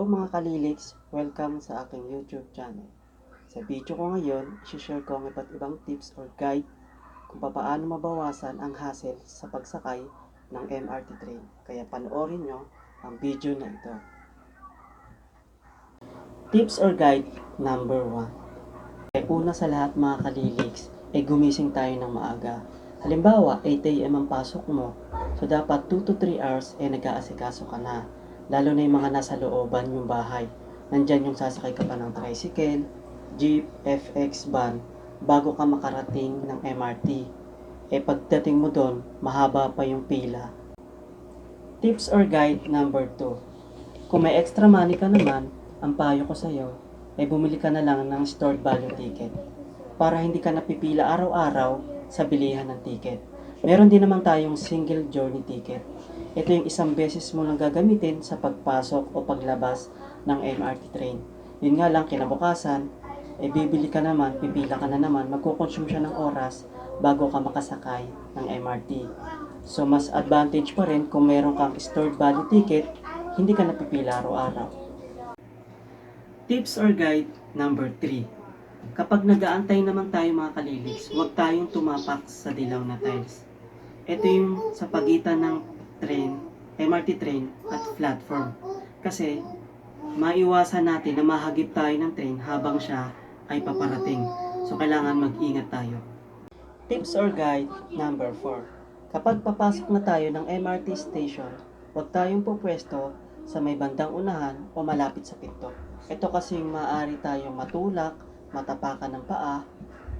Hello mga kaliliks! Welcome sa aking YouTube channel. Sa video ko ngayon, isi-share ko ang iba't ibang tips or guide kung paano mabawasan ang hassle sa pagsakay ng MRT train. Kaya panoorin nyo ang video na ito. Tips or guide number 1. Una sa lahat mga kaliliks, gumising tayo ng maaga. Halimbawa, 8 AM ang pasok mo, so dapat 2 to 3 hours nag-aasikaso ka na. Lalo na yung mga nasa looban yung bahay. Nandyan yung sasakay ka pa ng tricycle, jeep, FX van, bago ka makarating ng MRT. Pagdating mo doon, mahaba pa yung pila. Tips or guide number 2. Kung may extra money ka naman, ang payo ko sa'yo, bumili ka na lang ng stored value ticket para hindi ka napipila araw-araw sa bilihan ng ticket. Meron din naman tayong single journey ticket. Ito yung isang beses mo lang gagamitin sa pagpasok o paglabas ng MRT train. Yun nga lang, kinabukasan, bibili ka naman, pipila ka na naman, magkukonsume siya ng oras bago ka makasakay ng MRT. So, mas advantage pa rin kung meron kang stored value ticket, hindi ka napipila araw-araw. Tips or guide number 3. Kapag nag-aantay naman tayo mga kaliliks, huwag tayong tumapak sa dilaw na tiles. Ito yung sa pagitan ng train, MRT train at platform. Kasi maiwasan natin na mahagip tayo ng train habang siya ay paparating. So kailangan mag-ingat tayo. Tips or guide number 4. Kapag papasok na tayo ng MRT station, huwag tayong pupwesto sa may bandang unahan o malapit sa pinto. Ito kasi yung maaari tayong matulak, matapakan ng paa,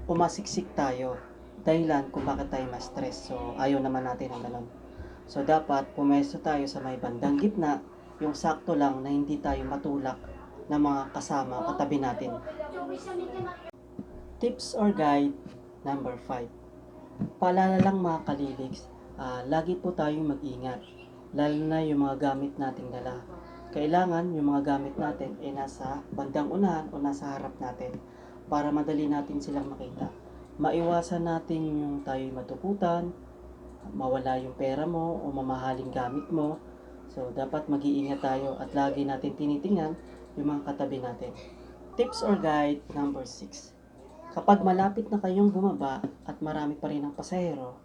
o masiksik tayo. Dahilan kung bakit tayo ma-stress. So ayaw naman natin ang ganun. So dapat pumesto tayo sa may bandang gitna, yung sakto lang na hindi tayo matulak ng mga kasama o katabi natin. Tips or guide number 5. Paalala lang mga kaliliks, lagi po tayong mag-ingat, lalo na yung mga gamit nating dala. Kailangan yung mga gamit natin ay nasa bandang unahan o nasa harap natin para madali natin silang makita. Maiwasan natin yung tayo'y matukutan, mawala yung pera mo o mamahaling gamit mo. So, dapat mag-iingat tayo at lagi natin tinitingnan yung mga katabi natin. Tips or guide number 6. Kapag malapit na kayong bumaba at marami pa rin ang pasahero,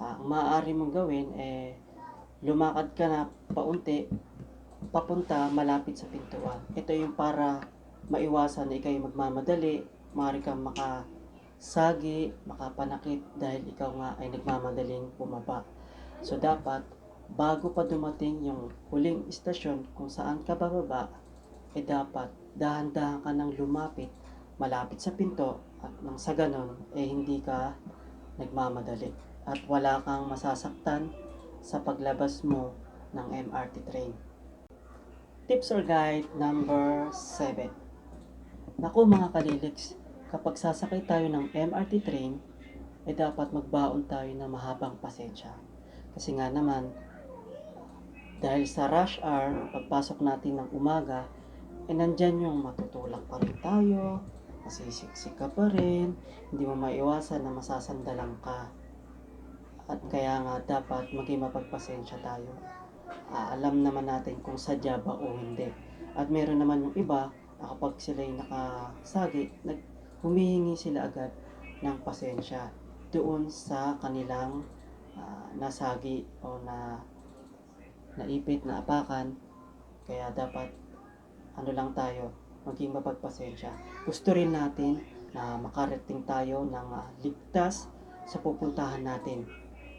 ang maaari mong gawin lumakad ka na paunti papunta malapit sa pintuan. Ito yung para maiwasan na ikaw'y magmamadali, maaari kang makasagi, makapanakit dahil ikaw nga ay nagmamadaling bumaba. So dapat bago pa dumating yung huling istasyon kung saan ka bababa, dapat dahan-dahan ka nang lumapit malapit sa pinto at nang sa ganon hindi ka nagmamadali at wala kang masasaktan sa paglabas mo ng MRT train. Tips or guide number 7. Naku mga kaliliks, kapag sasakay tayo ng MRT train, dapat magbaon tayo ng mahabang pasensya. Kasi nga naman, dahil sa rush hour, pagpasok natin ng umaga, nandyan yung matutulak pa rin tayo, masisiksik ka pa rin, hindi mo maiwasan na masasandalan ka. At kaya nga dapat maging mapagpasensya tayo. Alam naman natin kung sadya ba o hindi. At meron naman yung iba na kapag sila'y nakasagi, humihingi sila agad ng pasensya doon sa kanilang nasagi o naipit na apakan. Kaya dapat lang tayo, maging mapagpasensya. Gusto rin natin na makarating tayo ng ligtas sa pupuntahan natin.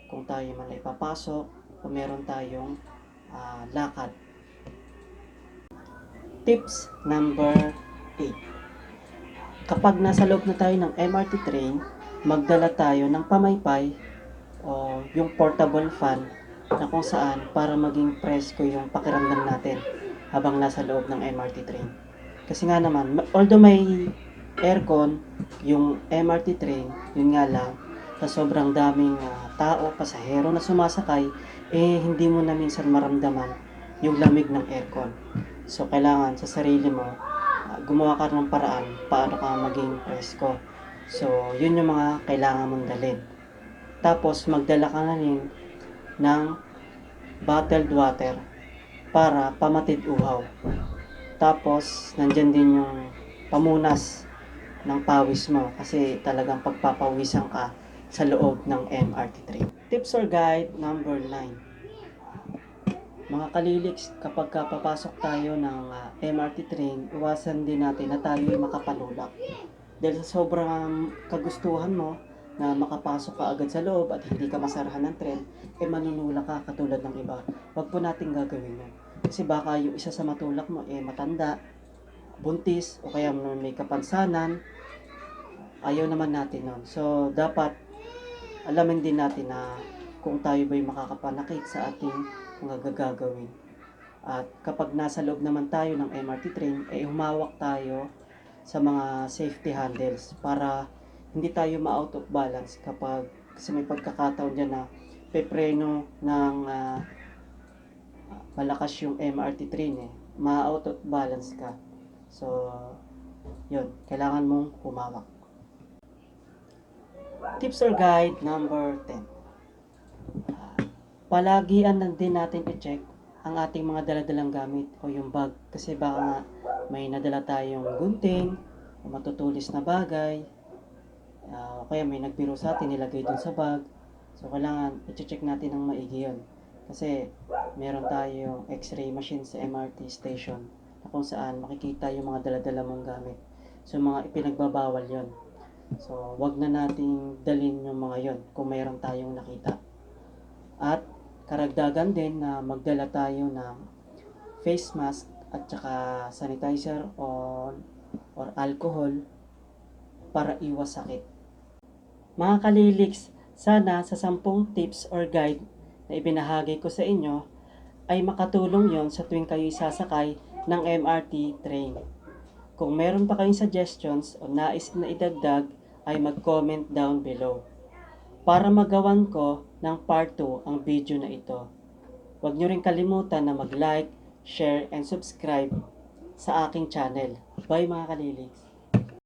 Kung tayo man ay papasok o meron tayong lakad. Tips number 8. Kapag nasa loob na tayo ng MRT train, magdala tayo ng pamaypay o yung portable fan na kung saan para maging presko yung pakiramdam natin habang nasa loob ng MRT train. Kasi nga naman, although may aircon, yung MRT train, yun nga lang, sa sobrang daming tao, pasahero na sumasakay, hindi mo na minsan maramdaman yung lamig ng aircon. So, kailangan sa sarili mo, gumawa ka ng paraan paano ka maging presko. So, yun yung mga kailangan mong dalhin. Tapos, magdala ka na rin ng bottled water para pamatid uhaw. Tapos, nandyan din yung pamunas ng pawis mo kasi talagang pagpapawisan ka sa loob ng MRT train. Tips or guide number 9. Mga kaliliks, kapag papasok tayo ng MRT train, iwasan din natin na tayo makapalulak. Dahil sa sobrang kagustuhan mo na makapasok ka agad sa loob at hindi ka masarahan ng tren, manunulak ka katulad ng iba. Huwag po natin gagawin yun. Kasi baka yung isa sa matulak mo matanda, buntis, o kaya may kapansanan, ayaw naman natin nun. So, dapat alamin din natin na kung tayo ba'y makakapanakit sa ating mga gagawin. At kapag nasa loob naman tayo ng MRT train, humawak tayo sa mga safety handles para hindi tayo ma-out of balance kasi may pagkakataon dyan na pepreno ng malakas yung MRT train ma-out of balance ka. So, yun, kailangan mong humawak. Tips or guide number 10. Palagian din natin i-check ang ating mga daladalang gamit o yung bag kasi baka nga may nadala tayong gunting o matutulis na bagay o kaya may nagbiro sa atin nilagay dun sa bag. So kailangan i-check natin ng maigi yun kasi meron tayong x-ray machine sa MRT station na kung saan makikita yung mga daladala mong gamit. So mga ipinagbabawal yon. So wag na nating dalhin yung mga yon kung meron tayong nakita. At karagdagan din na magdala tayo ng face mask at saka sanitizer or alcohol para iwas sakit. Mga kaliliks, sana sa 10 tips or guide na ibinahagi ko sa inyo ay makatulong yon sa tuwing kayo sasakay ng MRT train. Kung meron pa kayong suggestions o nais na idagdag ay mag-comment down below para magawan ko ng part 2 ang video na ito. Huwag nyo rin kalimutan na mag-like, share, and subscribe sa aking channel. Bye mga kaliliks!